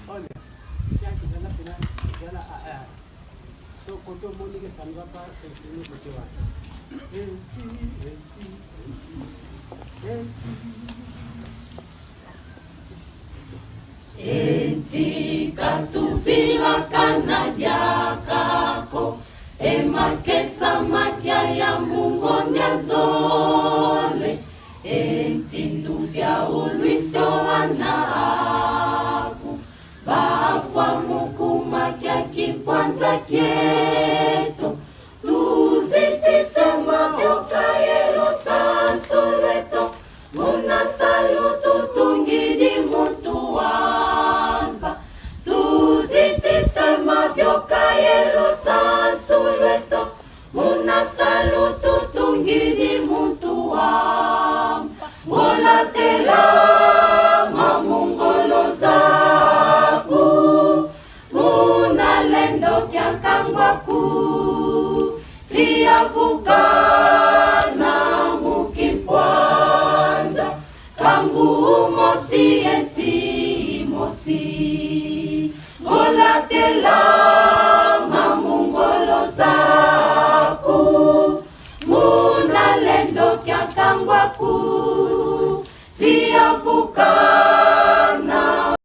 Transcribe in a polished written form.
Olha, já que ela final, ela so quanto mundo que salva para o time do que vai. Enti katuvila kanadya kako emakesa makia ya mungo nyazole enti nduvya ulwisyo anaku bafwa mukuma kya kipwanza kyeto luzitisema vyokayelo sasoleto muna salutu tungidi mutu wamba tuzitisema vyokayelo sasoleto muna salutu tungidi mutu wamba volatela mamungolo zaku muna lendo kyakangwaku siyavukana mukipwanza kangu mosi enti mosi volatela mamungolo zaku muna lendo kyakangwaku siyavukana